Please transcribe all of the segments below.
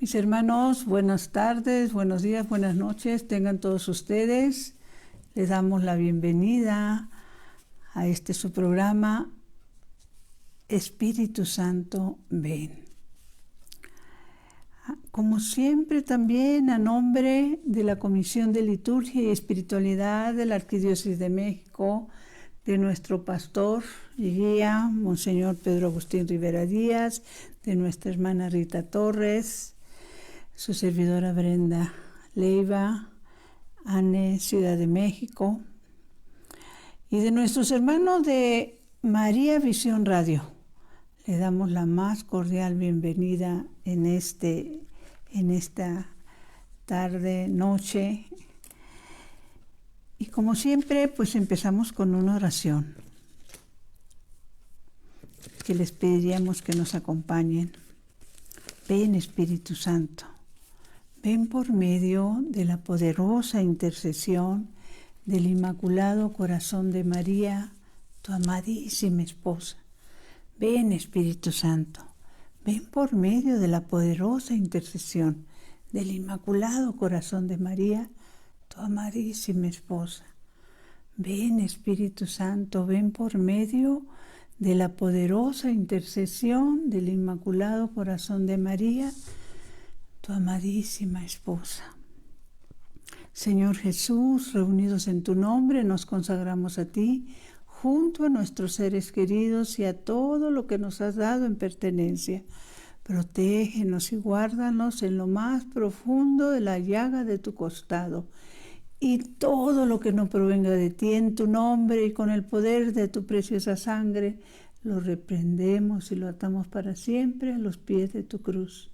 Mis hermanos, buenas tardes, buenos días, buenas noches, tengan todos ustedes. Les damos la bienvenida a su programa Espíritu Santo, ven. Como siempre, también a nombre de la Comisión de Liturgia y Espiritualidad de la Arquidiócesis de México, de nuestro pastor y guía, Monseñor Pedro Agustín Rivera Díaz, de nuestra hermana Rita Torres, su servidora Brenda Leiva, ANE, Ciudad de México, y de nuestros hermanos de María Visión Radio. Le damos la más cordial bienvenida en esta tarde, noche. Y como siempre, pues empezamos con una oración que les pediríamos que nos acompañen. Ven, Espíritu Santo, ven por medio de la poderosa intercesión del Inmaculado Corazón de María, tu amadísima esposa. Ven, Espíritu Santo, ven por medio de la poderosa intercesión del Inmaculado Corazón de María, tu amadísima esposa. Ven, Espíritu Santo, ven por medio de la poderosa intercesión del Inmaculado Corazón de María, tu amadísima esposa. Señor Jesús, reunidos en tu nombre, nos consagramos a ti, junto a nuestros seres queridos y a todo lo que nos has dado en pertenencia. Protégenos y guárdanos en lo más profundo de la llaga de tu costado. Y todo lo que no provenga de ti, en tu nombre y con el poder de tu preciosa sangre, lo reprendemos y lo atamos para siempre a los pies de tu cruz.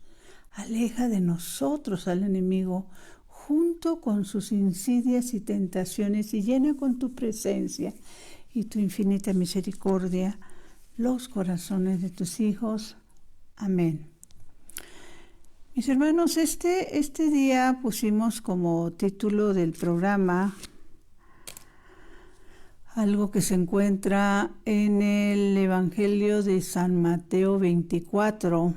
Aleja de nosotros al enemigo, junto con sus insidias y tentaciones, y llena con tu presencia y tu infinita misericordia los corazones de tus hijos. Amén. Mis hermanos, este día pusimos como título del programa algo que se encuentra en el Evangelio de San Mateo 24,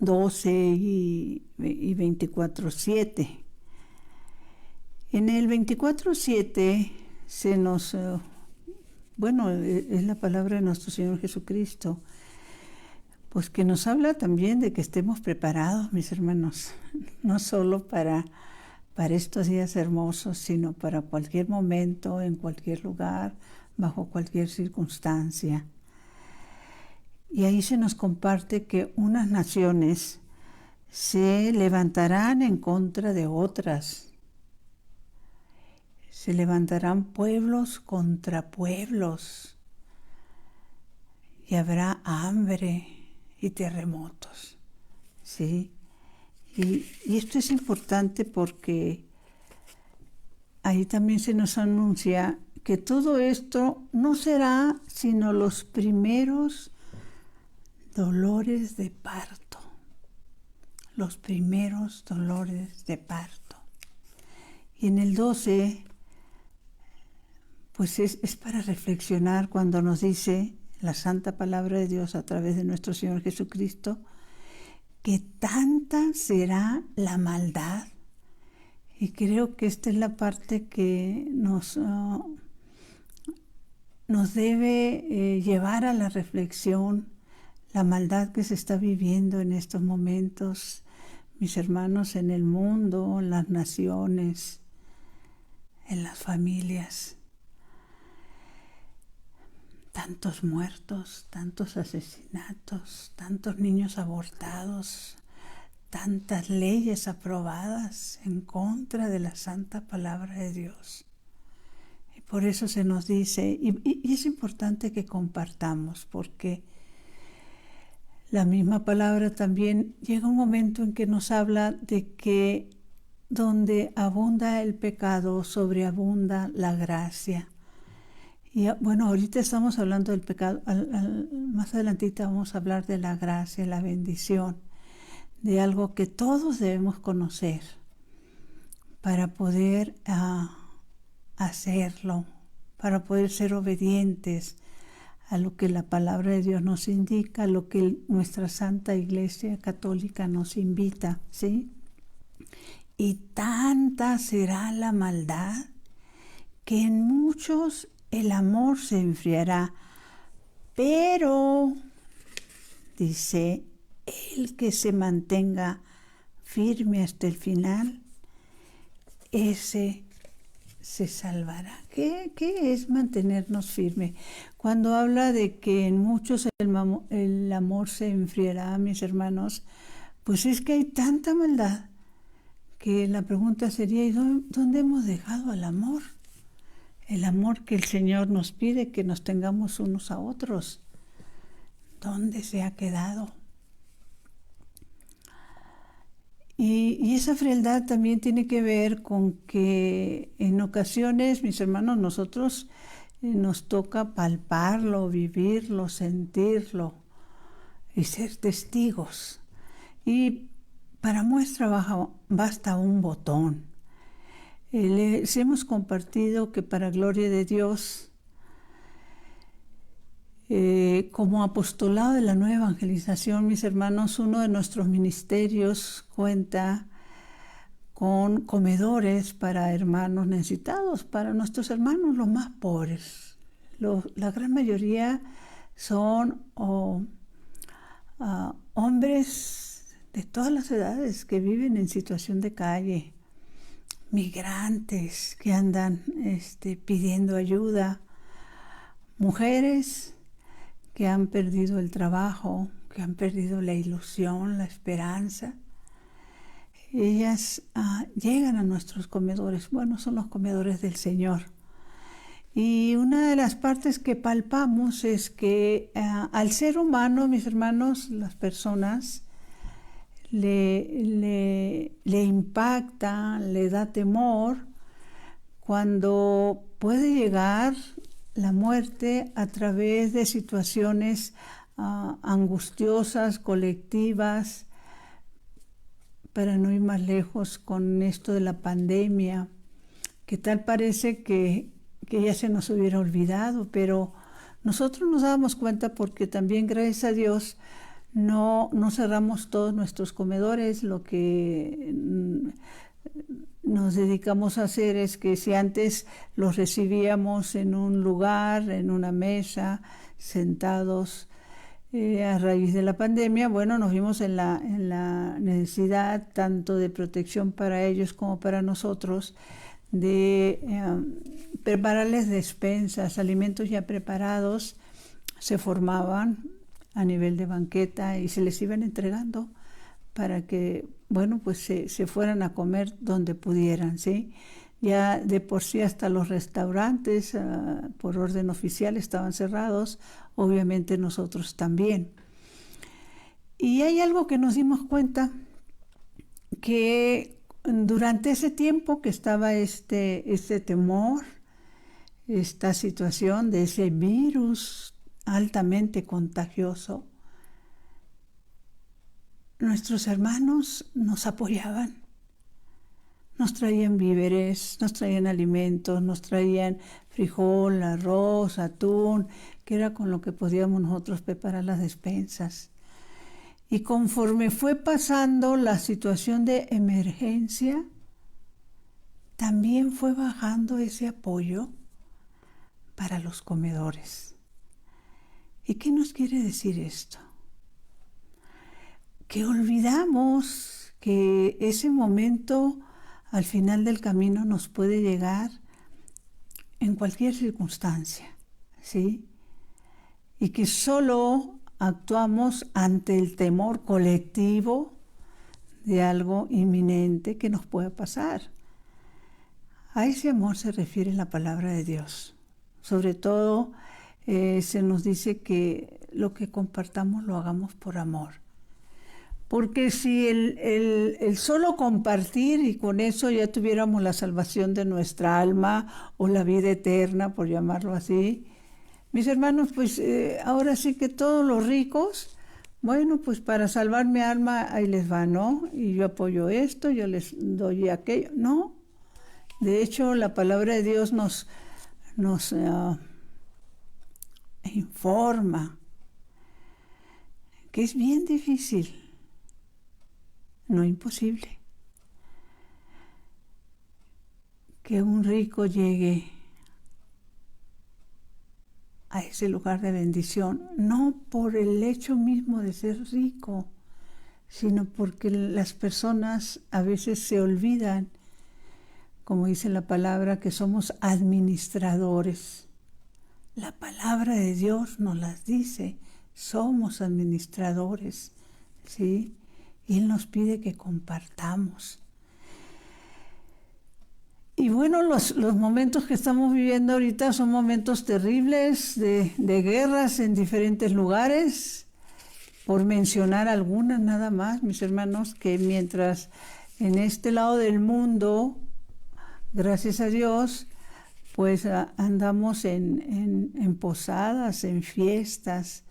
12 y 24:7. En el 24:7 se nos, es la palabra de nuestro Señor Jesucristo, pues que nos habla también de que estemos preparados, mis hermanos, no solo para estos días hermosos, sino para cualquier momento, en cualquier lugar, bajo cualquier circunstancia. Y ahí se nos comparte que unas naciones se levantarán en contra de otras. Se levantarán pueblos contra pueblos. Y habrá hambre y terremotos, ¿sí? Y esto es importante porque ahí también se nos anuncia que todo esto no será sino los primeros dolores de parto. Los primeros dolores de parto. Y en el 12, pues es para reflexionar cuando nos dice la santa palabra de Dios a través de nuestro Señor Jesucristo, que tanta será la maldad. Y creo que esta es la parte que nos debe llevar a la reflexión, la maldad que se está viviendo en estos momentos, mis hermanos, en el mundo, en las naciones, en las familias. Tantos muertos, tantos asesinatos, tantos niños abortados, tantas leyes aprobadas en contra de la santa palabra de Dios. Y por eso se nos dice, y es importante que compartamos, porque la misma palabra también llega un momento en que nos habla de que donde abunda el pecado, sobreabunda la gracia. Y bueno, ahorita estamos hablando del pecado, más adelantita vamos a hablar de la gracia, la bendición, de algo que todos debemos conocer para poder hacerlo, para poder ser obedientes a lo que la palabra de Dios nos indica, a lo que nuestra Santa Iglesia Católica nos invita, ¿sí? Y tanta será la maldad que en muchos el amor se enfriará, pero, dice, el que se mantenga firme hasta el final, ese se salvará. ¿Qué es mantenernos firmes? Cuando habla de que en muchos el amor se enfriará, mis hermanos, pues es que hay tanta maldad que la pregunta sería, ¿y dónde hemos dejado el amor? El amor que el Señor nos pide que nos tengamos unos a otros. ¿Dónde se ha quedado? Y esa frialdad también tiene que ver con que en ocasiones, mis hermanos, nosotros nos toca palparlo, vivirlo, sentirlo y ser testigos. Y para muestra basta un botón. Les hemos compartido que para gloria de Dios, como apostolado de la nueva evangelización, mis hermanos, uno de nuestros ministerios cuenta con comedores para hermanos necesitados, para nuestros hermanos los más pobres. La gran mayoría son hombres de todas las edades que viven en situación de calle, migrantes que andan pidiendo ayuda, mujeres que han perdido el trabajo, que han perdido la ilusión, la esperanza. Ellas llegan a nuestros comedores. Bueno, son los comedores del Señor. Y una de las partes que palpamos es que al ser humano, mis hermanos, las personas, le impacta, le da temor cuando puede llegar la muerte a través de situaciones angustiosas, colectivas, para no ir más lejos con esto de la pandemia, que tal parece que ya se nos hubiera olvidado, pero nosotros nos dábamos cuenta porque también, gracias a Dios, no cerramos todos nuestros comedores. Lo que nos dedicamos a hacer es que si antes los recibíamos en un lugar, en una mesa, sentados, a raíz de la pandemia, bueno, nos vimos en la necesidad tanto de protección para ellos como para nosotros, de prepararles despensas, alimentos ya preparados, se formaban a nivel de banqueta y se les iban entregando para que, bueno, pues se fueran a comer donde pudieran, ¿sí? Ya de por sí hasta los restaurantes, por orden oficial, estaban cerrados, obviamente nosotros también. Y hay algo que nos dimos cuenta, que durante ese tiempo que estaba este temor, esta situación de ese virus altamente contagioso, nuestros hermanos nos apoyaban, nos traían víveres, nos traían alimentos, nos traían frijol, arroz, atún, que era con lo que podíamos nosotros preparar las despensas. Y conforme fue pasando la situación de emergencia, también fue bajando ese apoyo para los comedores. ¿Y qué nos quiere decir esto? Que olvidamos que ese momento al final del camino nos puede llegar en cualquier circunstancia, ¿sí? Y que solo actuamos ante el temor colectivo de algo inminente que nos pueda pasar. A ese amor se refiere la palabra de Dios. Sobre todo se nos dice que lo que compartamos lo hagamos por amor. Porque si el solo compartir y con eso ya tuviéramos la salvación de nuestra alma o la vida eterna, por llamarlo así, mis hermanos, pues ahora sí que todos los ricos, bueno, pues para salvar mi alma ahí les va, ¿no? Y yo apoyo esto, yo les doy aquello. No, de hecho la palabra de Dios nos informa, que es bien difícil, no imposible, que un rico llegue a ese lugar de bendición, no por el hecho mismo de ser rico, sino porque las personas a veces se olvidan, como dice la palabra, que somos administradores. La palabra de Dios nos las dice, somos administradores, ¿sí? Y Él nos pide que compartamos. Y bueno, los momentos que estamos viviendo ahorita son momentos terribles de guerras en diferentes lugares, por mencionar algunas nada más, mis hermanos, que mientras en este lado del mundo, gracias a Dios, pues andamos en posadas, en fiestas,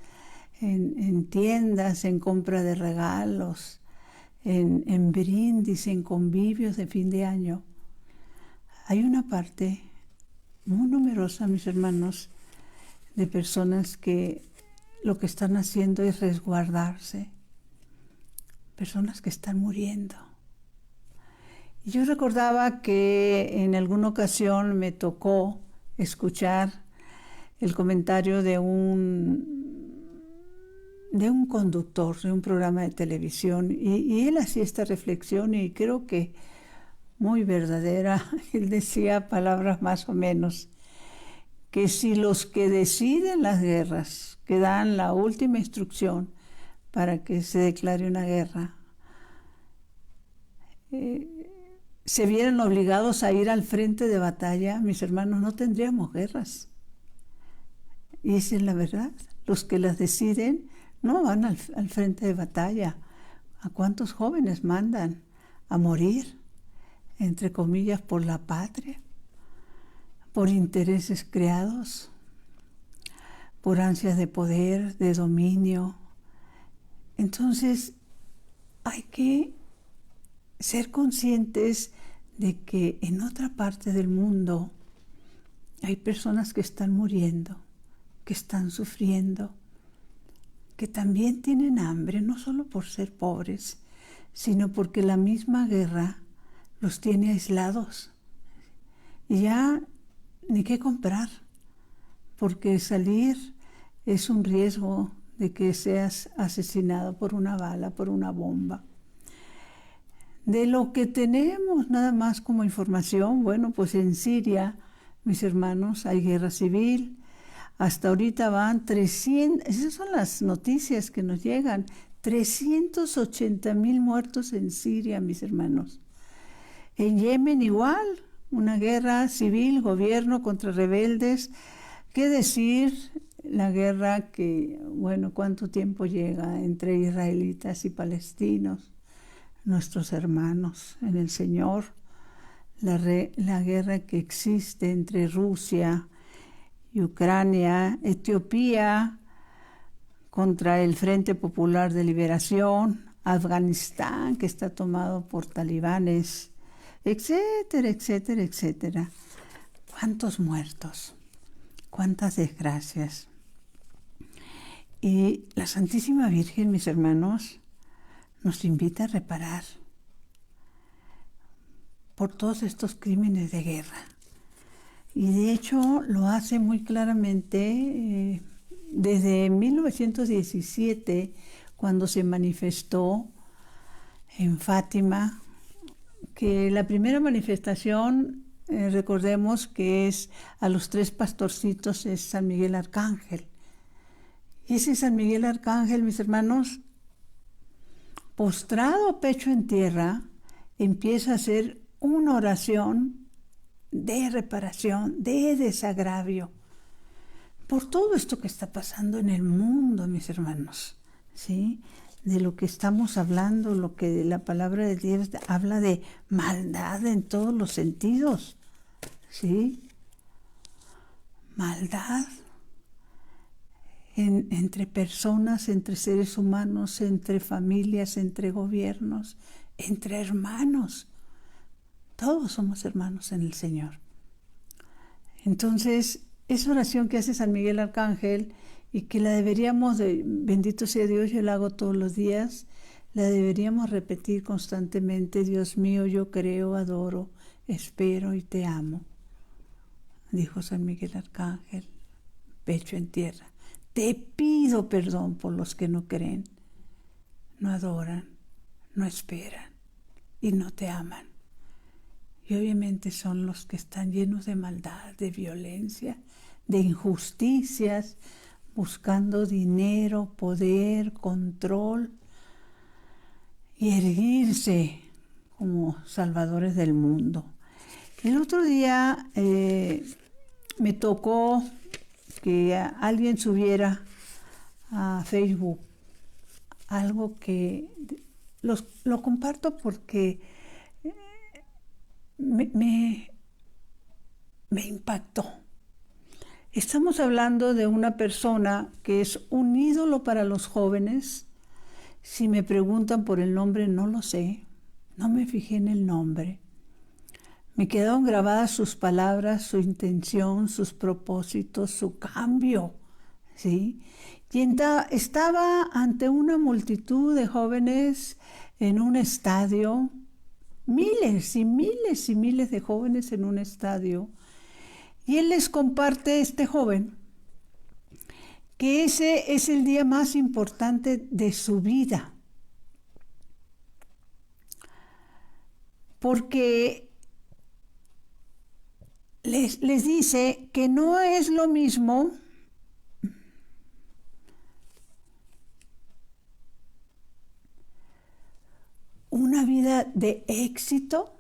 en tiendas, en compra de regalos, en brindis, en convivios de fin de año. Hay una parte muy numerosa, mis hermanos, de personas que lo que están haciendo es resguardarse. Personas que están muriendo. Y yo recordaba que en alguna ocasión me tocó escuchar el comentario de un conductor de un programa de televisión y él hacía esta reflexión y creo que muy verdadera. Él decía palabras más o menos, que si los que deciden las guerras, que dan la última instrucción para que se declare una guerra, se vieran obligados a ir al frente de batalla, mis hermanos, no tendríamos guerras. Y esa es la verdad. Los que las deciden no van al frente de batalla. ¿A cuántos jóvenes mandan a morir, entre comillas, por la patria? Por intereses creados, por ansias de poder, de dominio. Entonces, hay que ser conscientes de que en otra parte del mundo hay personas que están muriendo, que están sufriendo, que también tienen hambre, no solo por ser pobres, sino porque la misma guerra los tiene aislados. Y ya ni qué comprar, porque salir es un riesgo de que seas asesinado por una bala, por una bomba. De lo que tenemos nada más como información, bueno, pues en Siria, mis hermanos, hay guerra civil. Hasta ahorita van 300, esas son las noticias que nos llegan, 380,000 muertos en Siria, mis hermanos. En Yemen igual, una guerra civil, gobierno contra rebeldes. ¿Qué decir? La guerra que, bueno, ¿cuánto tiempo llega entre israelitas y palestinos? Nuestros hermanos en el Señor. La guerra que existe entre Rusia y Ucrania, Etiopía contra el Frente Popular de Liberación, Afganistán que está tomado por talibanes, etcétera, etcétera, etcétera. ¿Cuántos muertos? ¿Cuántas desgracias? Y la Santísima Virgen, mis hermanos, nos invita a reparar por todos estos crímenes de guerra. Y de hecho lo hace muy claramente desde 1917, cuando se manifestó en Fátima, que la primera manifestación, recordemos que es a los 3 pastorcitos, es San Miguel Arcángel. Y ese San Miguel Arcángel, mis hermanos, postrado pecho en tierra, empieza a hacer una oración de reparación, de desagravio, por todo esto que está pasando en el mundo, mis hermanos, ¿sí? De lo que estamos hablando, lo que la palabra de Dios habla de maldad en todos los sentidos, ¿sí? Maldad entre personas, entre seres humanos, entre familias, entre gobiernos, entre hermanos. Todos somos hermanos en el Señor. Entonces, esa oración que hace San Miguel Arcángel y que la deberíamos, bendito sea Dios, yo la hago todos los días, la deberíamos repetir constantemente. Dios mío, yo creo, adoro, espero y te amo, dijo San Miguel Arcángel, pecho en tierra. Te pido perdón por los que no creen, no adoran, no esperan y no te aman. Y obviamente son los que están llenos de maldad, de violencia, de injusticias, buscando dinero, poder, control y erguirse como salvadores del mundo. El otro día me tocó que alguien subiera a Facebook algo que lo comparto porque me impactó. Estamos hablando de una persona que es un ídolo para los jóvenes. Si me preguntan por el nombre, no lo sé. No me fijé en el nombre. Me quedaron grabadas sus palabras, su intención, sus propósitos, su cambio, ¿sí? Y estaba ante una multitud de jóvenes en un estadio, miles y miles y miles de jóvenes en un estadio. Y él les comparte, este joven, que ese es el día más importante de su vida. Porque les dice que no es lo mismo una vida de éxito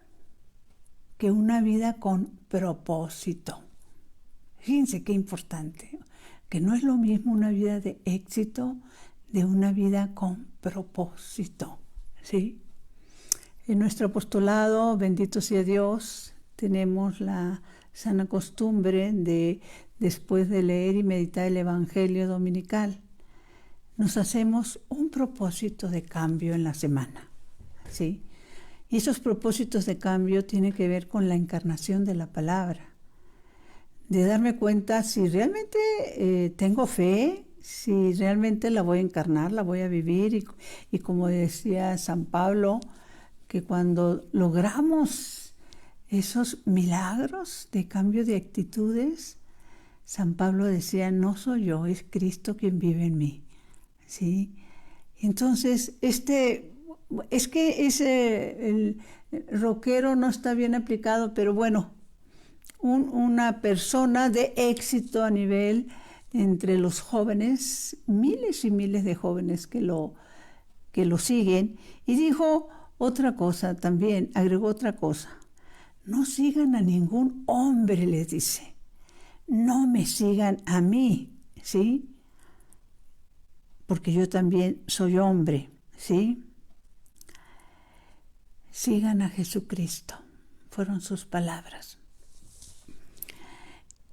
que una vida con propósito. Fíjense qué importante, que no es lo mismo una vida de éxito de una vida con propósito, ¿sí? En nuestro apostolado, bendito sea Dios, tenemos la sana costumbre de, después de leer y meditar el Evangelio dominical, nos hacemos un propósito de cambio en la semana, ¿sí? Y esos propósitos de cambio tienen que ver con la encarnación de la palabra, de darme cuenta si realmente tengo fe, si realmente la voy a encarnar, la voy a vivir, y como decía San Pablo, que cuando logramos esos milagros de cambio de actitudes, San Pablo decía, no soy yo, es Cristo quien vive en mí, ¿sí? Entonces, es que el rockero no está bien aplicado, pero bueno, una persona de éxito a nivel entre los jóvenes, miles y miles de jóvenes que lo siguen, y dijo otra cosa también, agregó otra cosa. No sigan a ningún hombre, les dice. No me sigan a mí, ¿sí? Porque yo también soy hombre, ¿sí? Sigan a Jesucristo, fueron sus palabras.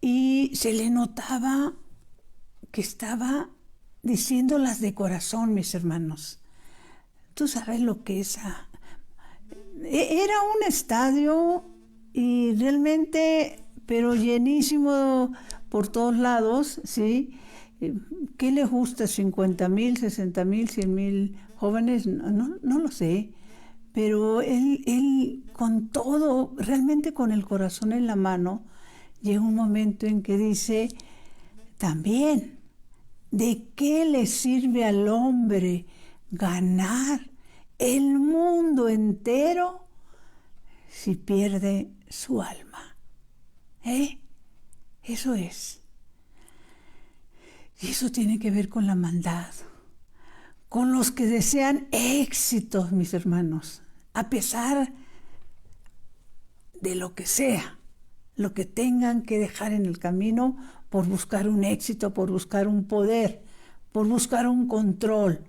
Y se le notaba que estaba diciéndolas de corazón, mis hermanos. Tú sabes lo que es. Era un estadio y realmente, pero llenísimo por todos lados, ¿sí? ¿Qué les gusta? ¿50,000, 60,000, 100,000 jóvenes? No lo sé. Pero él con todo, realmente con el corazón en la mano, llega un momento en que dice, también, ¿de qué le sirve al hombre ganar el mundo entero si pierde su alma? Eso es. Y eso tiene que ver con la maldad, con los que desean éxitos, mis hermanos, a pesar de lo que sea, lo que tengan que dejar en el camino por buscar un éxito, por buscar un poder, por buscar un control,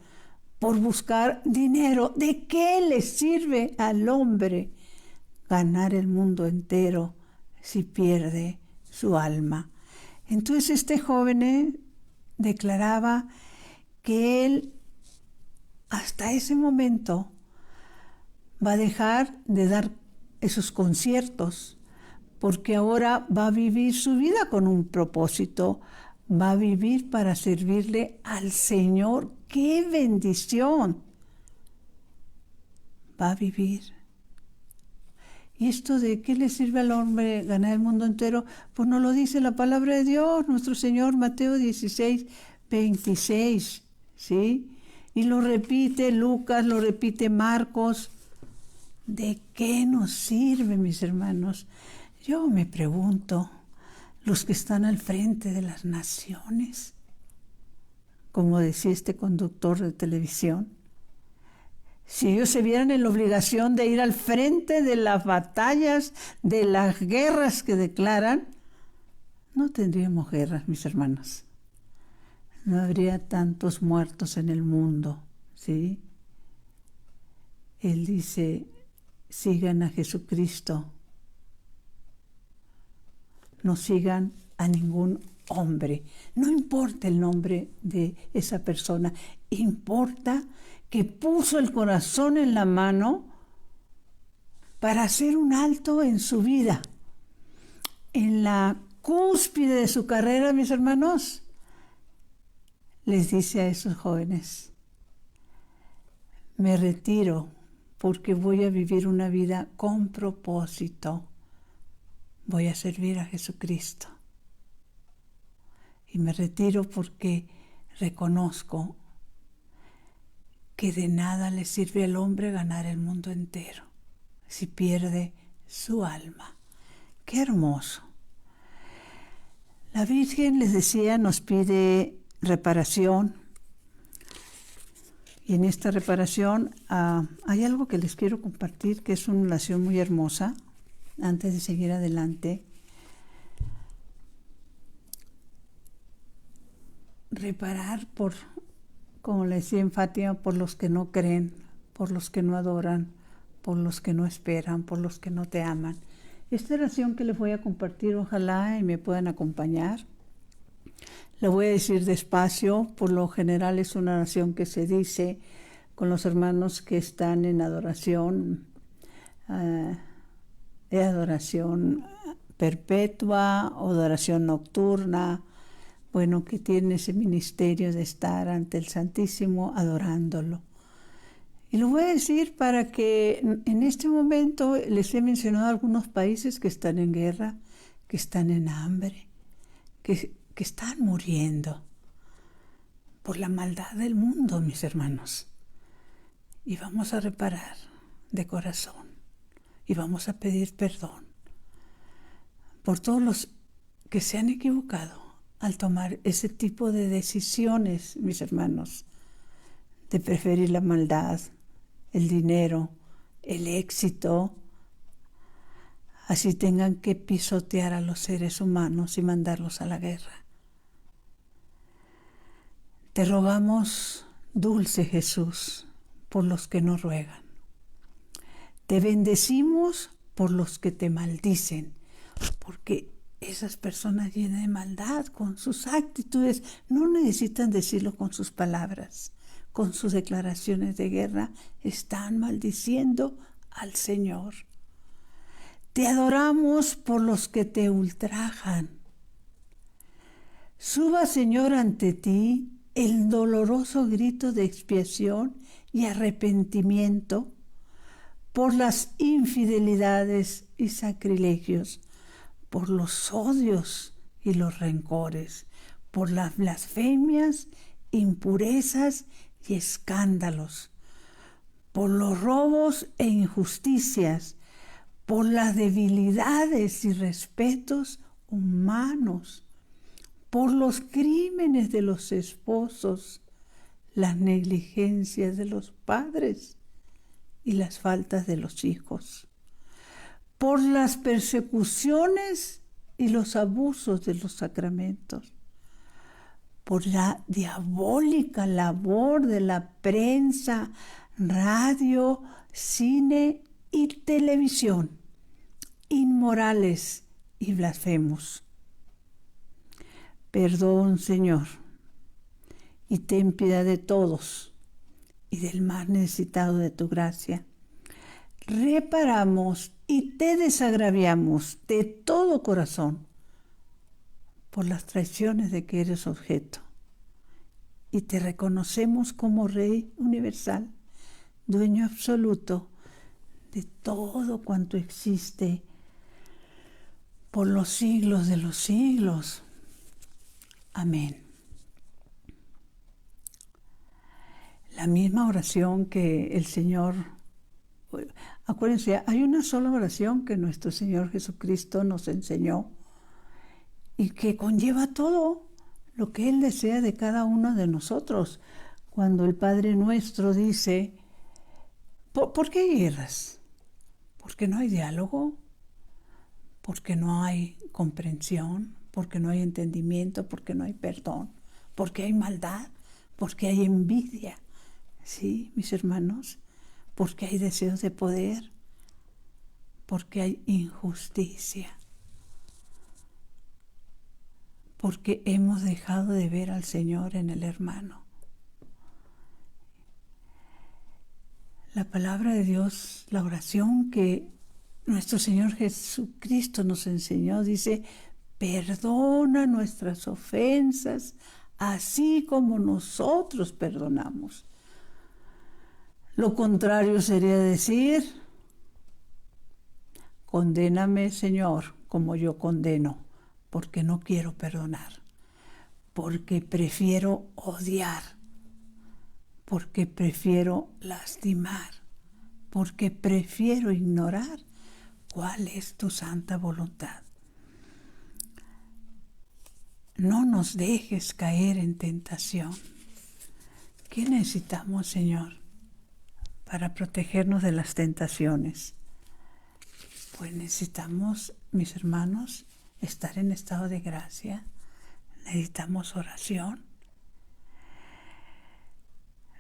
por buscar dinero. ¿De qué le sirve al hombre ganar el mundo entero si pierde su alma? Entonces este joven declaraba que él hasta ese momento va a dejar de dar esos conciertos porque ahora va a vivir su vida con un propósito, va a vivir para servirle al Señor. ¡Qué bendición! Va a vivir. ¿Y esto de qué le sirve al hombre ganar el mundo entero? Pues no lo dice la palabra de Dios, nuestro Señor, Mateo 16, 26, ¿sí? Y lo repite Lucas, lo repite Marcos. ¿De qué nos sirve, mis hermanos? Yo me pregunto, los que están al frente de las naciones, como decía este conductor de televisión, si ellos se vieran en la obligación de ir al frente de las batallas, de las guerras que declaran, no tendríamos guerras, mis hermanos. No habría tantos muertos en el mundo, ¿sí? Él dice, sigan a Jesucristo. No sigan a ningún hombre. No importa el nombre de esa persona, importa que puso el corazón en la mano para hacer un alto en su vida. En la cúspide de su carrera, mis hermanos, les dice a esos jóvenes, me retiro porque voy a vivir una vida con propósito. Voy a servir a Jesucristo. Y me retiro porque reconozco que de nada le sirve al hombre ganar el mundo entero si pierde su alma. ¡Qué hermoso! La Virgen, les decía, nos pide reparación. Y en esta reparación hay algo que les quiero compartir, que es una oración muy hermosa, antes de seguir adelante. Reparar por, como le decía en Fátima, por los que no creen, por los que no adoran, por los que no esperan, por los que no te aman. Esta oración que les voy a compartir, ojalá y me puedan acompañar. La voy a decir despacio, por lo general es una oración que se dice con los hermanos que están en adoración, adoración perpetua o adoración nocturna, bueno, que tiene ese ministerio de estar ante el Santísimo adorándolo. Y lo voy a decir para que en este momento les he mencionado algunos países que están en guerra, que están en hambre, que están muriendo por la maldad del mundo, mis hermanos. Y vamos a reparar de corazón y vamos a pedir perdón por todos los que se han equivocado al tomar ese tipo de decisiones, mis hermanos, de preferir la maldad, el dinero, el éxito, así tengan que pisotear a los seres humanos y mandarlos a la guerra. Te rogamos, dulce Jesús, por los que nos ruegan. Te bendecimos por los que te maldicen, porque esas personas llenas de maldad con sus actitudes no necesitan decirlo con sus palabras. Con sus declaraciones de guerra están maldiciendo al Señor. Te adoramos por los que te ultrajan. Suba, Señor, ante ti el doloroso grito de expiación y arrepentimiento por las infidelidades y sacrilegios, por los odios y los rencores, por las blasfemias, impurezas y escándalos, por los robos e injusticias, por las debilidades y respetos humanos, por los crímenes de los esposos, las negligencias de los padres y las faltas de los hijos, por las persecuciones y los abusos de los sacramentos, por la diabólica labor de la prensa, radio, cine y televisión, inmorales y blasfemos. Perdón, Señor, y ten piedad de todos y del más necesitado de tu gracia. Reparamos y te desagraviamos de todo corazón por las traiciones de que eres objeto. Y te reconocemos como Rey universal, dueño absoluto de todo cuanto existe por los siglos de los siglos. Amén. La misma oración que el Señor, acuérdense, hay una sola oración que nuestro Señor Jesucristo nos enseñó y que conlleva todo lo que Él desea de cada uno de nosotros. Cuando el Padre Nuestro dice, ¿por qué hay guerras? Porque no hay diálogo, porque no hay comprensión, porque no hay entendimiento, porque no hay perdón, porque hay maldad, porque hay envidia. Sí, mis hermanos, porque hay deseos de poder, porque hay injusticia, porque hemos dejado de ver al Señor en el hermano. La palabra de Dios, la oración que nuestro Señor Jesucristo nos enseñó, dice, perdona nuestras ofensas, así como nosotros perdonamos. Lo contrario sería decir, condéname, Señor, como yo condeno, porque no quiero perdonar, porque prefiero odiar, porque prefiero lastimar, porque prefiero ignorar cuál es tu santa voluntad. No nos dejes caer en tentación. ¿Qué necesitamos, Señor, para protegernos de las tentaciones? Pues necesitamos, mis hermanos, estar en estado de gracia. Necesitamos oración.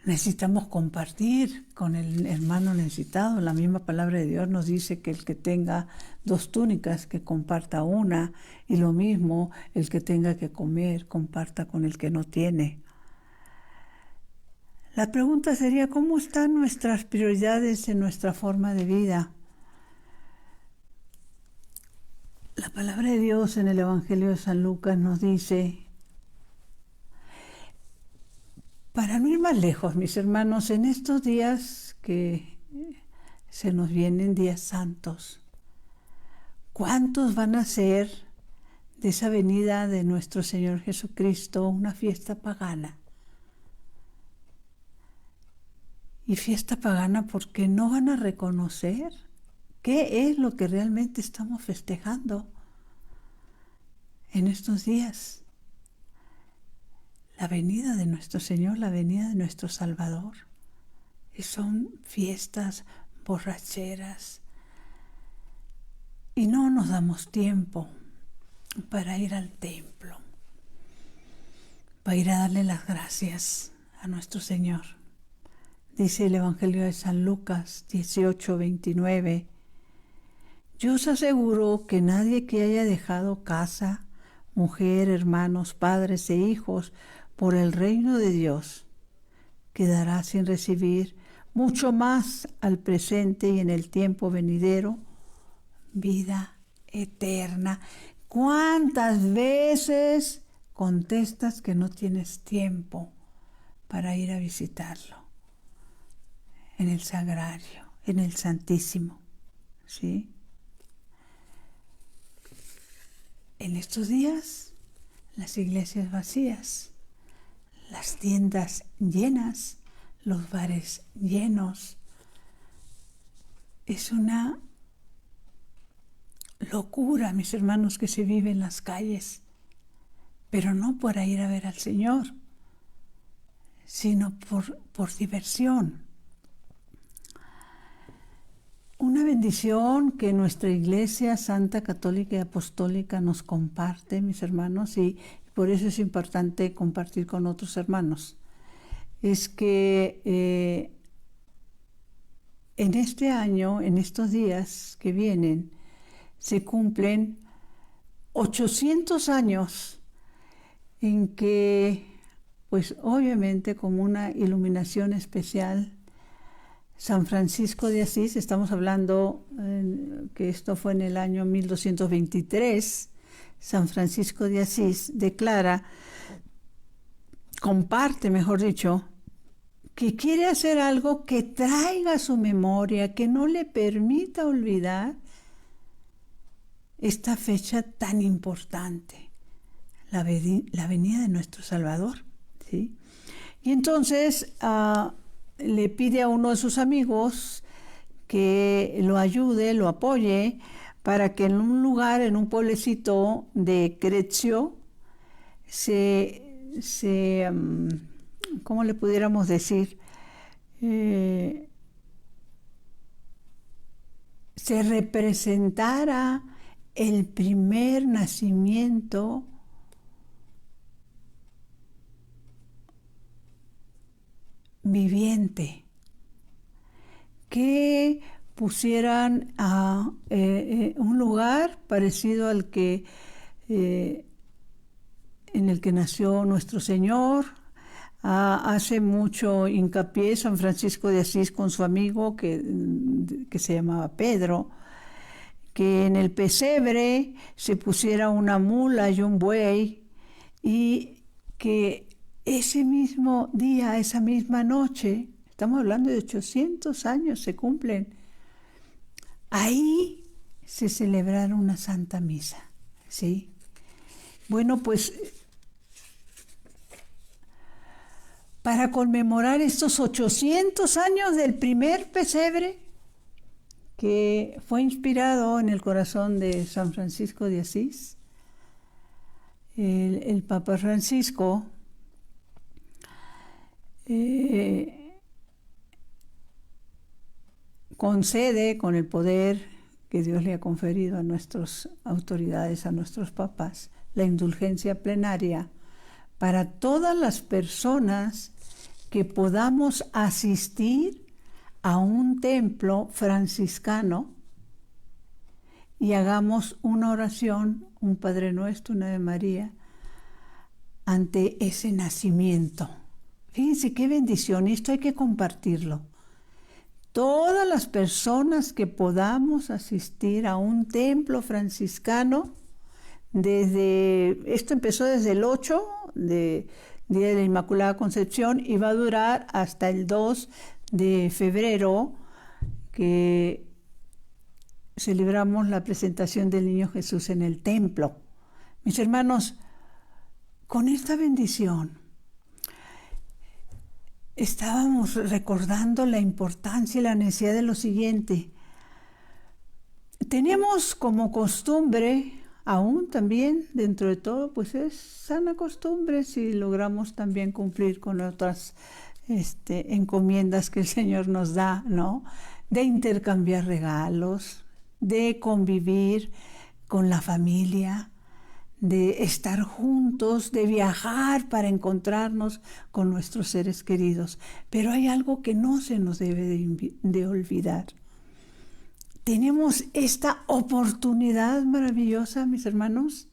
Necesitamos compartir con el hermano necesitado. La misma palabra de Dios nos dice que el que tenga 2 túnicas, que comparta una, y lo mismo, el que tenga que comer, comparta con el que no tiene. La pregunta sería, ¿cómo están nuestras prioridades en nuestra forma de vida? La palabra de Dios en el Evangelio de San Lucas nos dice, para no ir más lejos, mis hermanos, en estos días que se nos vienen días santos, ¿cuántos van a ser de esa venida de nuestro Señor Jesucristo una fiesta pagana? Y fiesta pagana porque no van a reconocer qué es lo que realmente estamos festejando en estos días. La venida de nuestro Señor, la venida de nuestro Salvador. Y son fiestas borracheras. Y no nos damos tiempo para ir al templo, para ir a darle las gracias a nuestro Señor. Dice el Evangelio de San Lucas 18:29. Yo os aseguro que nadie que haya dejado casa, mujer, hermanos, padres e hijos, por el reino de Dios, quedará sin recibir mucho más al presente y en el tiempo venidero, vida eterna. ¿Cuántas veces contestas que no tienes tiempo para ir a visitarlo? En el sagrario, en el Santísimo, ¿sí? En estos días, las iglesias vacías, las tiendas llenas, los bares llenos. Es una locura, mis hermanos, que se vive en las calles, pero no por ir a ver al Señor, sino por diversión. Una bendición que nuestra Iglesia Santa, Católica y Apostólica nos comparte, mis hermanos, y por eso es importante compartir con otros hermanos, es que en este año, en estos días que vienen, se cumplen 800 años en que, pues obviamente como una iluminación especial, San Francisco de Asís, estamos hablando que esto fue en el año 1223, San Francisco de Asís comparte, mejor dicho, que quiere hacer algo que traiga a su memoria, que no le permita olvidar esta fecha tan importante, la venida de nuestro Salvador, ¿sí? Y entonces le pide a uno de sus amigos que lo ayude, lo apoye, para que en un lugar, en un pueblecito de Crezio, ¿cómo le pudiéramos decir? Se representara el primer nacimiento viviente, que pusieran a un lugar parecido al que en el que nació nuestro Señor. Hace mucho hincapié San Francisco de Asís con su amigo que se llamaba Pedro, que en el pesebre se pusiera una mula y un buey, y que ese mismo día, esa misma noche, estamos hablando de 800 años se cumplen, ahí se celebrara una Santa Misa, ¿sí? Bueno, pues para conmemorar estos 800 años del primer pesebre, que fue inspirado en el corazón de San Francisco de Asís, el Papa Francisco concede, con el poder que Dios le ha conferido a nuestras autoridades, a nuestros papas, la indulgencia plenaria para todas las personas que podamos asistir a un templo franciscano y hagamos una oración, un Padre Nuestro, una Ave María, ante ese nacimiento. Fíjense qué bendición, esto hay que compartirlo. Todas las personas que podamos asistir a un templo franciscano, esto empezó desde el 8 de Día de la Inmaculada Concepción y va a durar hasta el 2 de febrero, que celebramos la presentación del Niño Jesús en el templo. Mis hermanos, con esta bendición estábamos recordando la importancia y la necesidad de lo siguiente. Tenemos como costumbre, aún también dentro de todo, pues es sana costumbre si logramos también cumplir con otras encomiendas que el Señor nos da, ¿no? De intercambiar regalos, de convivir con la familia, de estar juntos, de viajar para encontrarnos con nuestros seres queridos. Pero hay algo que no se nos debe de olvidar. Tenemos esta oportunidad maravillosa, mis hermanos,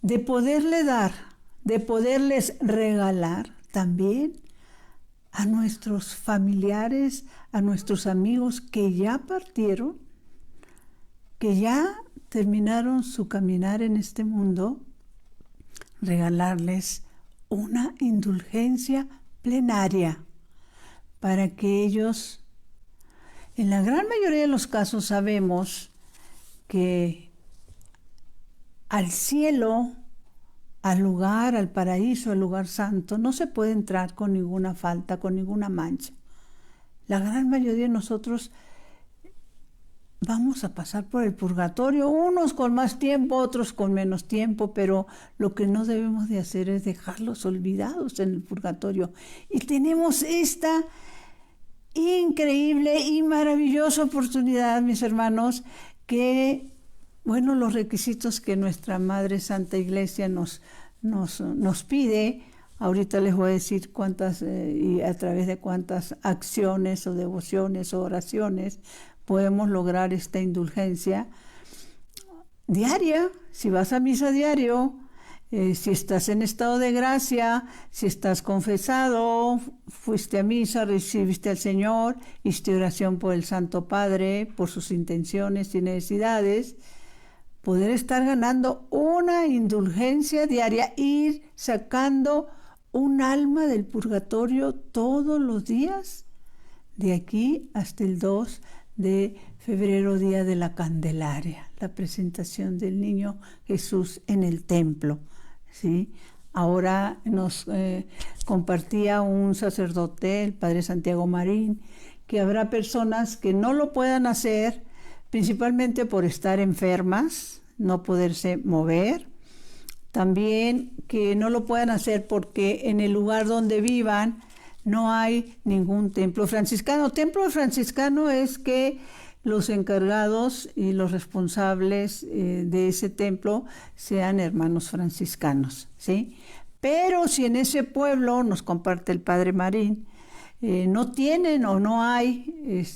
de poderle dar, de poderles regalar también a nuestros familiares, a nuestros amigos que ya partieron, que ya terminaron su caminar en este mundo, regalarles una indulgencia plenaria para que ellos, en la gran mayoría de los casos sabemos que al cielo, al lugar, al paraíso, al lugar santo, no se puede entrar con ninguna falta, con ninguna mancha. La gran mayoría de nosotros vamos a pasar por el purgatorio, unos con más tiempo, otros con menos tiempo, pero lo que no debemos de hacer es dejarlos olvidados en el purgatorio. Y tenemos esta increíble y maravillosa oportunidad, mis hermanos, que, bueno, los requisitos que nuestra Madre Santa Iglesia nos pide, ahorita les voy a decir cuántas y a través de cuántas acciones o devociones o oraciones podemos lograr esta indulgencia diaria. Si vas a misa diario, Si estás en estado de gracia, si estás confesado, fuiste a misa, recibiste al Señor, hiciste oración por el Santo Padre, por sus intenciones y necesidades, poder estar ganando una indulgencia diaria, ir sacando un alma del purgatorio todos los días, de aquí hasta el 2 de febrero, día de la Candelaria, la presentación del niño Jesús en el templo. ¿Sí? Ahora nos compartía un sacerdote, el padre Santiago Marín, que habrá personas que no lo puedan hacer, principalmente por estar enfermas, no poderse mover. También que no lo puedan hacer porque en el lugar donde vivan no hay ningún templo franciscano. Templo franciscano es que los encargados y los responsables de ese templo sean hermanos franciscanos, ¿sí? Pero si en ese pueblo, nos comparte el padre Marín, no tienen o no hay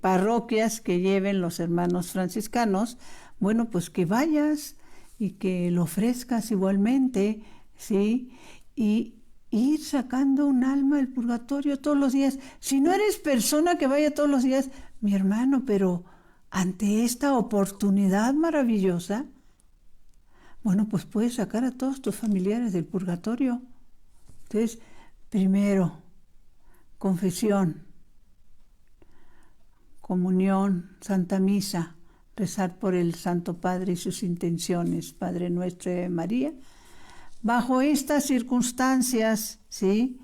parroquias que lleven los hermanos franciscanos, bueno, pues que vayas y que lo ofrezcas igualmente, ¿sí? Y ir sacando un alma del purgatorio todos los días. Si no eres persona que vaya todos los días, mi hermano, pero ante esta oportunidad maravillosa, bueno, pues puedes sacar a todos tus familiares del purgatorio. Entonces, primero, confesión, comunión, Santa Misa, rezar por el Santo Padre y sus intenciones, Padre Nuestro y María. Bajo estas circunstancias, ¿sí?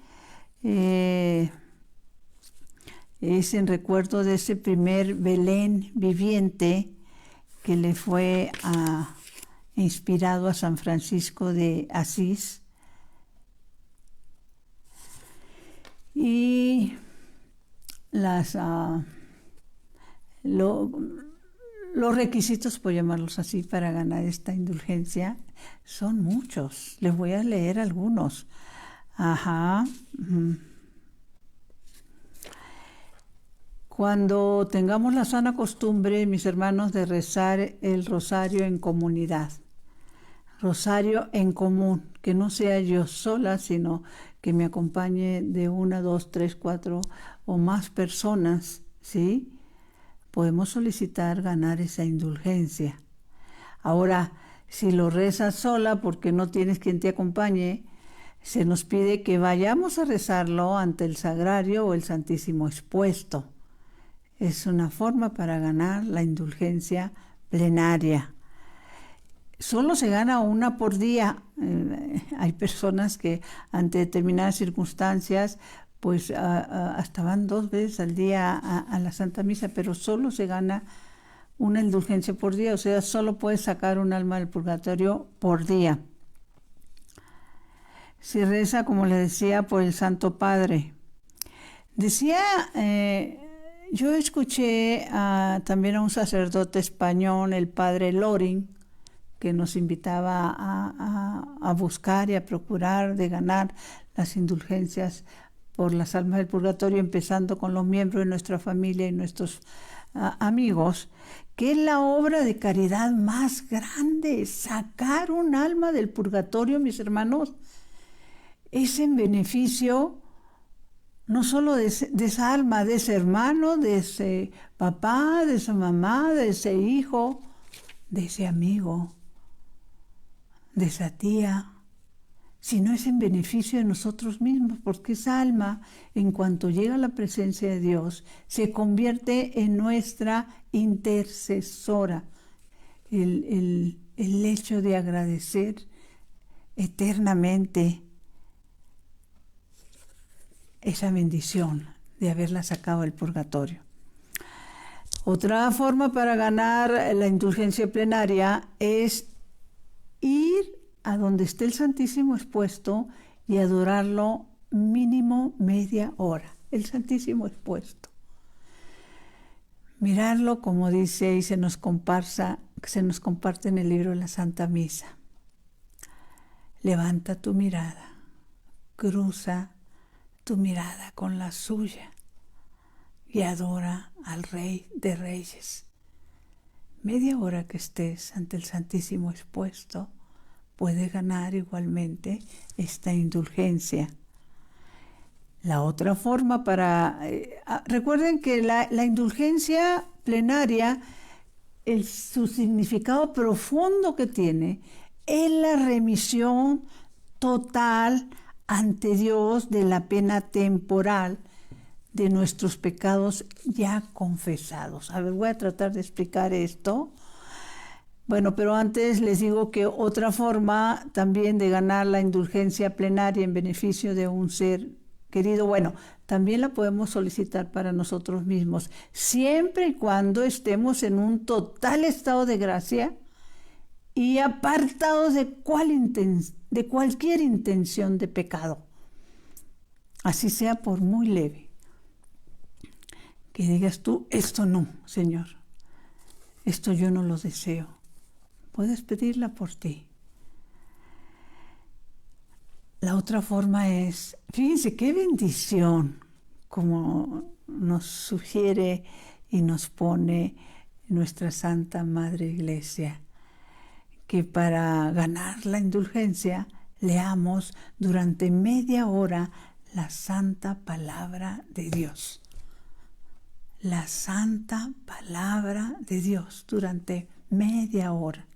Es en recuerdo de ese primer Belén viviente que le fue inspirado a San Francisco de Asís. Y los requisitos, por llamarlos así, para ganar esta indulgencia son muchos. Les voy a leer algunos. Cuando tengamos la sana costumbre, mis hermanos, de rezar el rosario en comunidad. Rosario en común, que no sea yo sola, sino que me acompañe de 1, 2, 3, 4 o más personas, ¿sí? Podemos solicitar ganar esa indulgencia. Ahora, si lo rezas sola porque no tienes quien te acompañe, se nos pide que vayamos a rezarlo ante el Sagrario o el Santísimo expuesto. Es una forma para ganar la indulgencia plenaria. Solo se gana una por día. Hay personas que ante determinadas circunstancias pues hasta van 2 veces al día a la Santa Misa, pero solo se gana una indulgencia por día, o sea, solo puedes sacar un alma del purgatorio por día. Se reza, como le decía, por el Santo Padre. Decía, yo escuché también a un sacerdote español, el padre Loring, que nos invitaba a buscar y a procurar de ganar las indulgencias por las almas del purgatorio, empezando con los miembros de nuestra familia y nuestros amigos, que es la obra de caridad más grande. Sacar un alma del purgatorio, mis hermanos, es en beneficio no solo de esa alma, de ese hermano, de ese papá, de esa mamá, de ese hijo, de ese amigo, de esa tía, sino es en beneficio de nosotros mismos, porque esa alma, en cuanto llega a la presencia de Dios, se convierte en nuestra intercesora. El hecho de agradecer eternamente esa bendición de haberla sacado del purgatorio. Otra forma para ganar la indulgencia plenaria es ir a donde esté el Santísimo expuesto y adorarlo mínimo media hora. El Santísimo expuesto. Mirarlo, como dice y se nos comparte en el libro de la Santa Misa. Levanta tu mirada, cruza tu mirada con la suya y adora al Rey de Reyes. Media hora que estés ante el Santísimo expuesto, puede ganar igualmente esta indulgencia. La otra forma recuerden que la indulgencia plenaria, su significado profundo que tiene, es la remisión total ante Dios de la pena temporal de nuestros pecados ya confesados. A ver, voy a tratar de explicar esto. Bueno, pero antes les digo que otra forma también de ganar la indulgencia plenaria en beneficio de un ser querido, bueno, también la podemos solicitar para nosotros mismos, siempre y cuando estemos en un total estado de gracia y apartados de cualquier intención de pecado, así sea por muy leve. Que digas tú, esto no, Señor, esto yo no lo deseo. Puedes pedirla por ti. La otra forma es, fíjense qué bendición, como nos sugiere y nos pone nuestra Santa Madre Iglesia, que para ganar la indulgencia leamos durante media hora la Santa Palabra de Dios. La Santa Palabra de Dios durante media hora,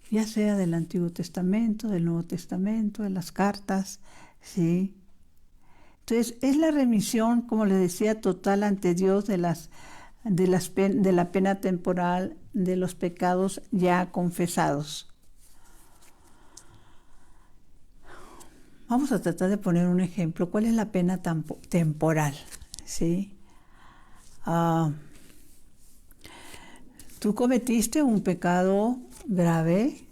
ya sea del Antiguo Testamento, del Nuevo Testamento, de las cartas, ¿sí? Entonces, es la remisión, como les decía, total ante Dios de la pena temporal de los pecados ya confesados. Vamos a tratar de poner un ejemplo. ¿Cuál es la pena temporal? ¿Sí? Tú cometiste un pecado grave.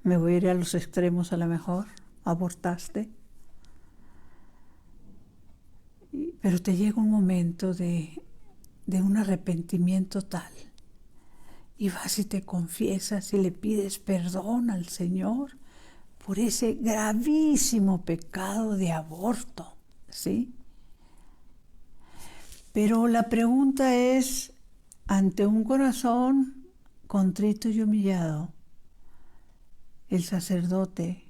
Me voy a ir a los extremos a lo mejor. Abortaste. Pero te llega un momento de un arrepentimiento tal. Y vas y te confiesas y le pides perdón al Señor por ese gravísimo pecado de aborto, ¿sí? Pero la pregunta es, ante un corazón contrito y humillado, el sacerdote,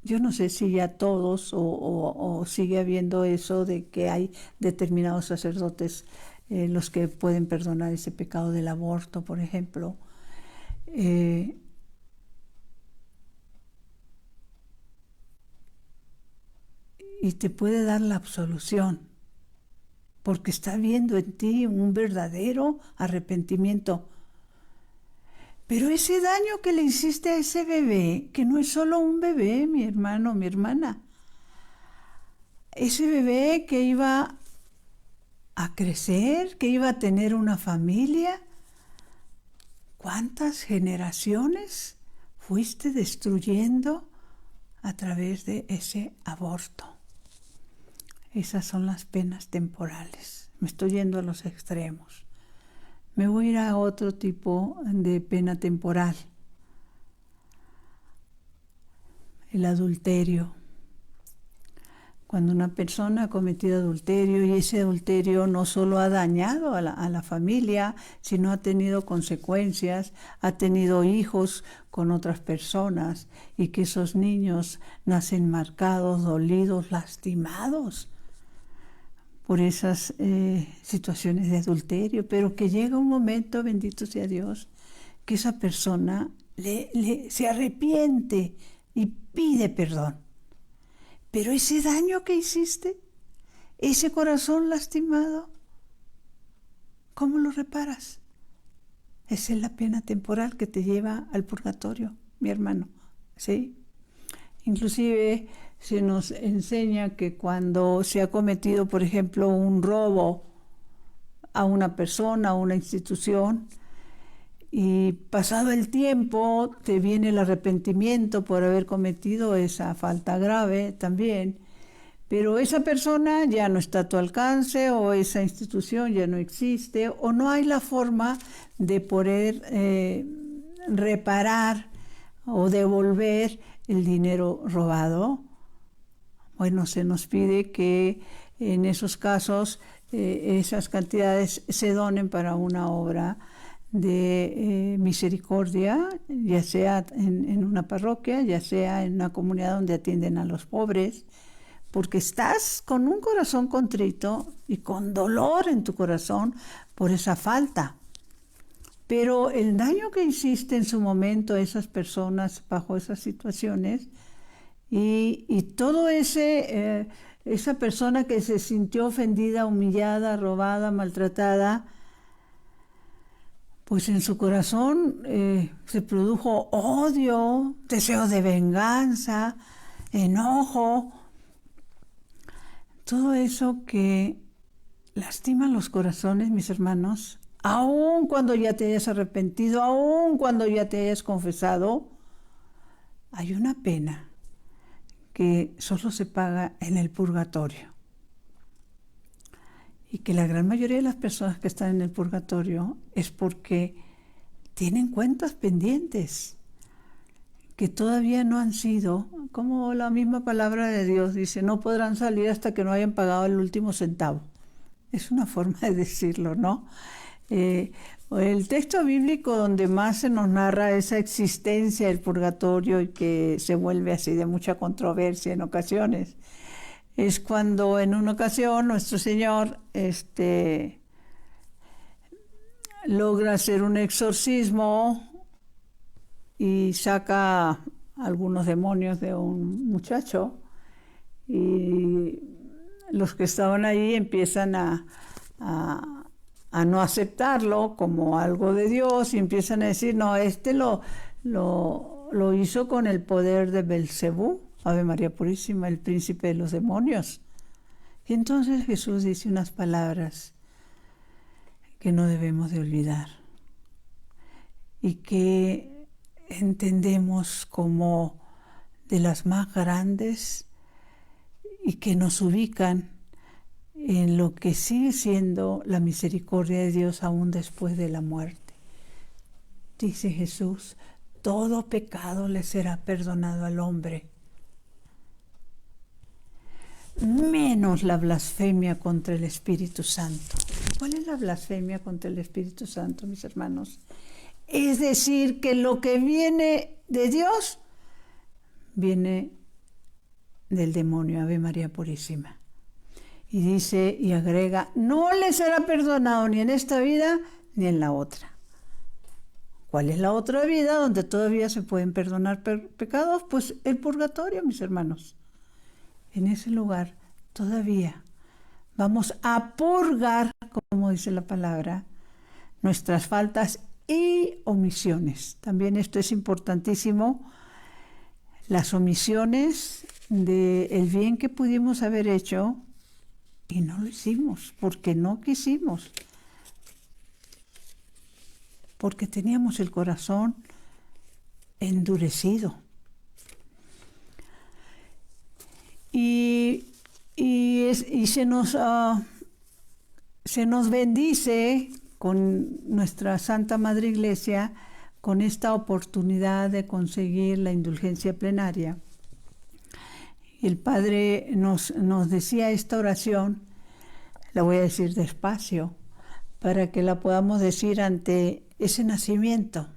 yo no sé si ya todos o sigue habiendo eso de que hay determinados sacerdotes los que pueden perdonar ese pecado del aborto, por ejemplo. Y te puede dar la absolución, porque está viendo en ti un verdadero arrepentimiento. Pero ese daño que le hiciste a ese bebé, que no es solo un bebé, mi hermano, mi hermana, ese bebé que iba a crecer, que iba a tener una familia, ¿cuántas generaciones fuiste destruyendo a través de ese aborto? Esas son las penas temporales. Me estoy yendo a los extremos. Me voy a ir a otro tipo de pena temporal. El adulterio. Cuando una persona ha cometido adulterio y ese adulterio no solo ha dañado a la familia, sino ha tenido consecuencias, ha tenido hijos con otras personas y que esos niños nacen marcados, dolidos, lastimados por esas situaciones de adulterio, pero que llega un momento, bendito sea Dios, que esa persona se arrepiente y pide perdón. Pero ese daño que hiciste, ese corazón lastimado, ¿cómo lo reparas? Esa es la pena temporal que te lleva al purgatorio, mi hermano, ¿sí? Inclusive se nos enseña que cuando se ha cometido, por ejemplo, un robo a una persona, a una institución, y pasado el tiempo te viene el arrepentimiento por haber cometido esa falta grave también, pero esa persona ya no está a tu alcance o esa institución ya no existe o no hay la forma de poder reparar o devolver el dinero robado. Bueno, se nos pide que en esos casos esas cantidades se donen para una obra de misericordia, ya sea en una parroquia, ya sea en una comunidad donde atienden a los pobres, porque estás con un corazón contrito y con dolor en tu corazón por esa falta. Pero el daño que hiciste en su momento a esas personas bajo esas situaciones y todo esa persona que se sintió ofendida, humillada, robada, maltratada, pues en su corazón se produjo odio, deseo de venganza, enojo, todo eso que lastima los corazones, mis hermanos, aun cuando ya te hayas arrepentido, aun cuando ya te hayas confesado, hay una pena que solo se paga en el purgatorio. Y que la gran mayoría de las personas que están en el purgatorio es porque tienen cuentas pendientes que todavía no han sido, como la misma palabra de Dios dice, no podrán salir hasta que no hayan pagado el último centavo. Es una forma de decirlo, ¿no? El texto bíblico donde más se nos narra esa existencia del purgatorio y que se vuelve así de mucha controversia en ocasiones, es cuando en una ocasión nuestro Señor logra hacer un exorcismo y saca algunos demonios de un muchacho y los que estaban ahí empiezan a no aceptarlo como algo de Dios y empiezan a decir, no, lo hizo con el poder de Belcebú, Ave María Purísima, el príncipe de los demonios. Y entonces Jesús dice unas palabras que no debemos de olvidar y que entendemos como de las más grandes y que nos ubican en lo que sigue siendo la misericordia de Dios aún después de la muerte. Dice Jesús, todo pecado le será perdonado al hombre, menos la blasfemia contra el Espíritu Santo. ¿Cuál es la blasfemia contra el Espíritu Santo, mis hermanos? Es decir, que lo que viene de Dios viene del demonio, Ave María Purísima. Y dice y agrega, no le será perdonado ni en esta vida ni en la otra. ¿Cuál es la otra vida donde todavía se pueden perdonar pecados? Pues el purgatorio, mis hermanos. En ese lugar todavía vamos a purgar, como dice la palabra, nuestras faltas y omisiones. También esto es importantísimo, las omisiones del bien que pudimos haber hecho y no lo hicimos, porque no quisimos, porque teníamos el corazón endurecido. Y se nos bendice con nuestra Santa Madre Iglesia con esta oportunidad de conseguir la indulgencia plenaria. Y el Padre nos decía esta oración, la voy a decir despacio, para que la podamos decir ante ese nacimiento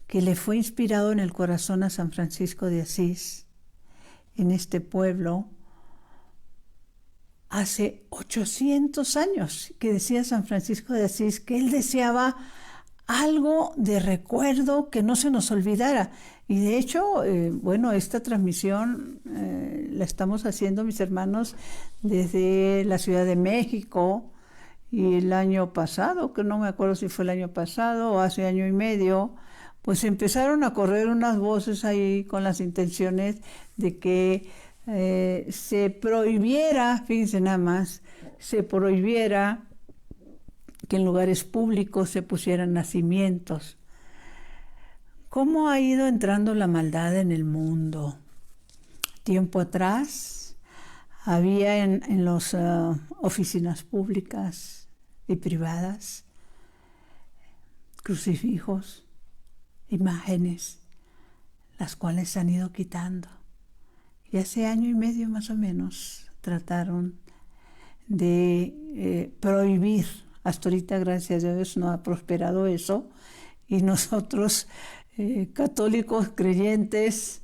que le fue inspirado en el corazón a San Francisco de Asís, en este pueblo, hace 800 años, que decía San Francisco de Asís que él deseaba algo de recuerdo que no se nos olvidara. Y de hecho, esta transmisión la estamos haciendo, mis hermanos, desde la Ciudad de México, y el año pasado, que no me acuerdo si fue el año pasado o hace año y medio, pues empezaron a correr unas voces ahí con las intenciones de que se prohibiera, fíjense nada más, se prohibiera que en lugares públicos se pusieran nacimientos. ¿Cómo ha ido entrando la maldad en el mundo? Tiempo atrás había en las oficinas públicas y privadas crucifijos, imágenes, las cuales se han ido quitando. Y hace año y medio más o menos trataron de prohibir Hasta ahorita, gracias a Dios, no ha prosperado eso. Y nosotros, católicos creyentes,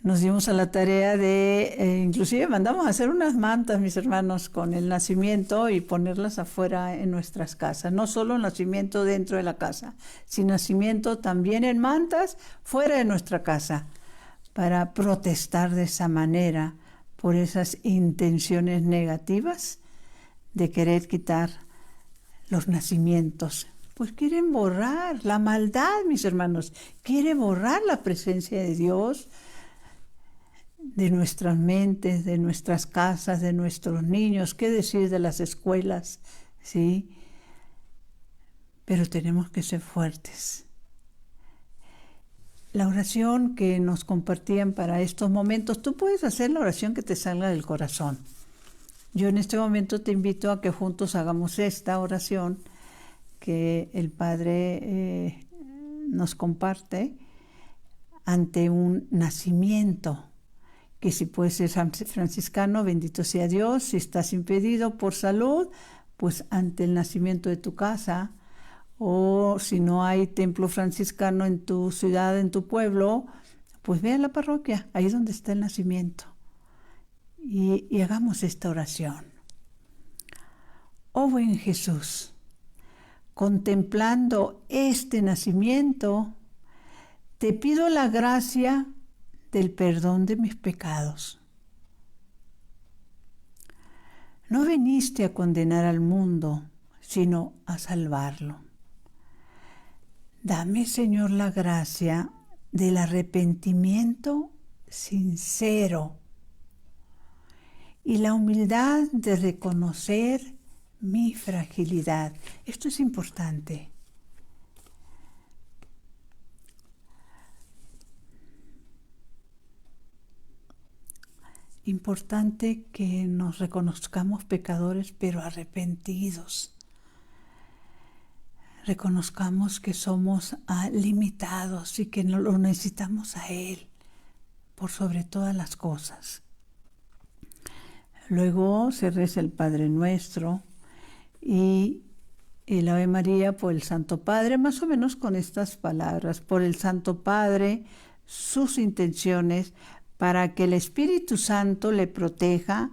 nos dimos a la tarea de, inclusive mandamos a hacer unas mantas, mis hermanos, con el nacimiento y ponerlas afuera en nuestras casas. No solo nacimiento dentro de la casa, sino nacimiento también en mantas fuera de nuestra casa, para protestar de esa manera por esas intenciones negativas de querer quitar los nacimientos. Pues quieren borrar la maldad, mis hermanos, quiere borrar la presencia de Dios de nuestras mentes, de nuestras casas, de nuestros niños, qué decir de las escuelas, ¿sí? Pero tenemos que ser fuertes. La oración que nos compartían para estos momentos, tú puedes hacer la oración que te salga del corazón. Yo en este momento te invito a que juntos hagamos esta oración que el Padre nos comparte ante un nacimiento. Que si puedes ser franciscano, bendito sea Dios. Si estás impedido por salud, pues ante el nacimiento de tu casa. O si no hay templo franciscano en tu ciudad, en tu pueblo, pues ve a la parroquia, ahí donde está el nacimiento. Y hagamos esta oración. Oh buen Jesús, contemplando este nacimiento, te pido la gracia del perdón de mis pecados. No viniste a condenar al mundo, sino a salvarlo. Dame, Señor, la gracia del arrepentimiento sincero y la humildad de reconocer mi fragilidad. Esto es importante. Importante que nos reconozcamos pecadores, pero arrepentidos. Reconozcamos que somos limitados y que lo necesitamos a Él por sobre todas las cosas. Luego se reza el Padre Nuestro y el Ave María por el Santo Padre, más o menos con estas palabras: por el Santo Padre, sus intenciones, para que el Espíritu Santo le proteja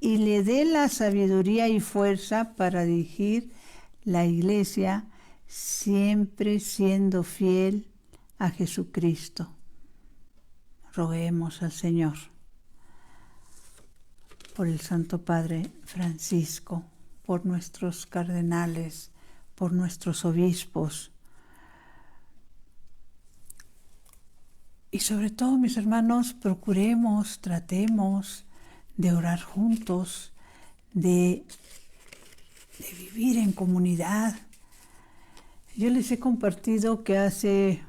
y le dé la sabiduría y fuerza para dirigir la Iglesia, siempre siendo fiel a Jesucristo. Roguemos al Señor. Por el Santo Padre Francisco, por nuestros cardenales, por nuestros obispos. Y sobre todo, mis hermanos, tratemos de orar juntos, de vivir en comunidad. Yo les he compartido que hace,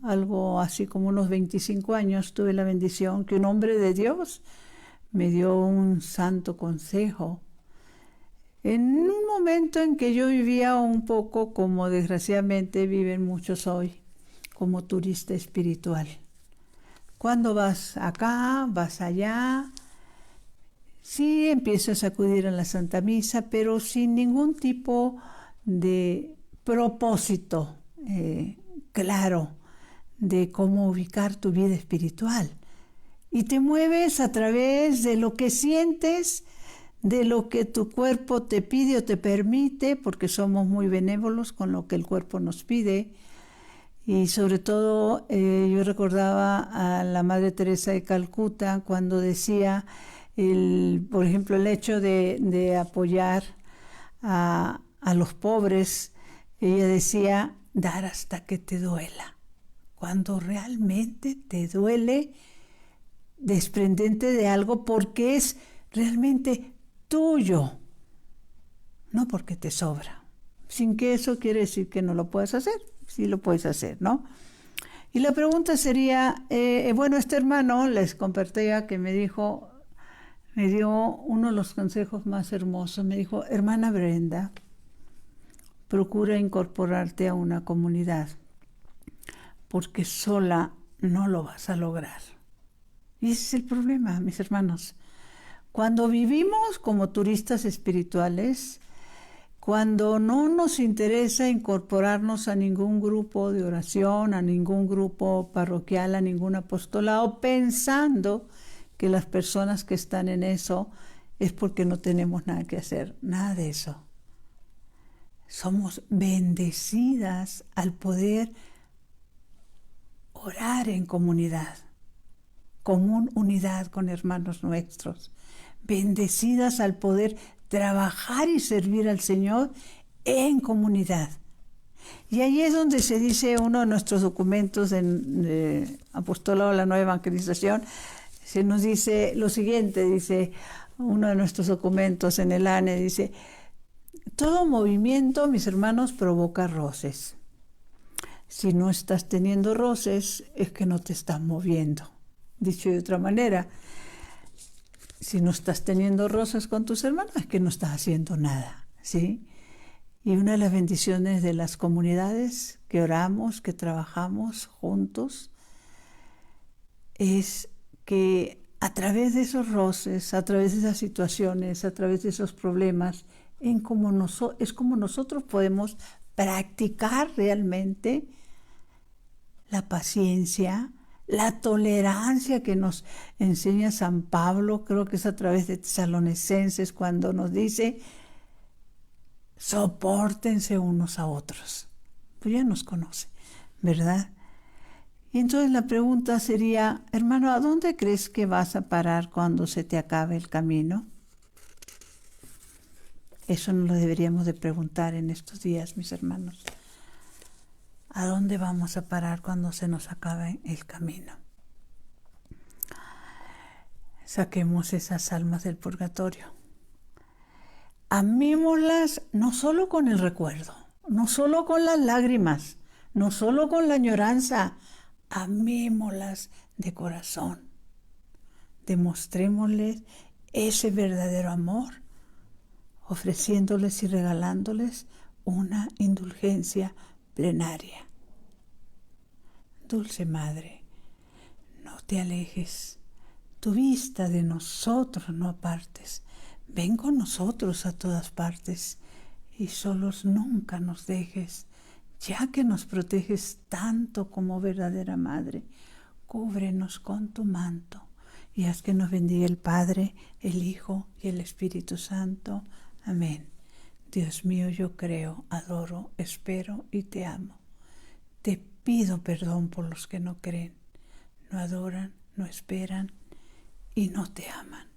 algo así como unos 25 años, tuve la bendición que un hombre de Dios me dio un santo consejo. En un momento en que yo vivía un poco como desgraciadamente viven muchos hoy, como turista espiritual. Cuando vas acá, vas allá, sí empiezas a acudir a la Santa Misa, pero sin ningún tipo de propósito claro de cómo ubicar tu vida espiritual. Y te mueves a través de lo que sientes, de lo que tu cuerpo te pide o te permite, porque somos muy benévolos con lo que el cuerpo nos pide. Y sobre todo yo recordaba a la Madre Teresa de Calcuta cuando decía, por ejemplo, el hecho de apoyar a los pobres. Ella decía, dar hasta que te duela. Cuando realmente te duele, desprendente de algo porque es realmente tuyo, no porque te sobra. Sin que eso quiere decir que no lo puedas hacer. Sí lo puedes hacer, ¿no? Y la pregunta sería, este hermano les compartía que me dio uno de los consejos más hermosos. Me dijo, hermana Brenda, procura incorporarte a una comunidad, porque sola no lo vas a lograr. Y ese es el problema, mis hermanos. Cuando vivimos como turistas espirituales, cuando no nos interesa incorporarnos a ningún grupo de oración, a ningún grupo parroquial, a ningún apostolado, pensando que las personas que están en eso es porque no tenemos nada que hacer. Nada de eso. Somos bendecidas al poder orar en comunidad, común unidad con hermanos nuestros, bendecidas al poder trabajar y servir al Señor en comunidad. Y ahí es donde se dice uno de nuestros documentos en Apostolado de la Nueva Evangelización, se nos dice lo siguiente, dice uno de nuestros documentos en el ANE, dice: todo movimiento, mis hermanos, provoca roces. Si no estás teniendo roces, es que no te estás moviendo. Dicho de otra manera, si no estás teniendo roces con tus hermanos, es que no estás haciendo nada, ¿sí? Y una de las bendiciones de las comunidades que oramos, que trabajamos juntos, es que a través de esos roces, a través de esas situaciones, a través de esos problemas, es como nosotros podemos practicar realmente la paciencia, la tolerancia que nos enseña San Pablo, creo que es a través de Tesalonicenses, cuando nos dice: sopórtense unos a otros. Pues ya nos conoce, ¿verdad? Y entonces la pregunta sería: hermano, ¿a dónde crees que vas a parar cuando se te acabe el camino? Eso nos lo deberíamos de preguntar en estos días, mis hermanos. ¿A dónde vamos a parar cuando se nos acabe el camino? Saquemos esas almas del purgatorio. Amémoslas no solo con el recuerdo, no solo con las lágrimas, no solo con la añoranza, amémoslas de corazón. Demostrémosles ese verdadero amor, ofreciéndoles y regalándoles una indulgencia plenaria. Dulce Madre, no te alejes, tu vista de nosotros no apartes. Ven con nosotros a todas partes y solos nunca nos dejes, ya que nos proteges tanto como verdadera Madre. Cúbrenos con tu manto y haz que nos bendiga el Padre, el Hijo y el Espíritu Santo. Amén. Dios mío, yo creo, adoro, espero y te amo. Te pido perdón por los que no creen, no adoran, no esperan y no te aman.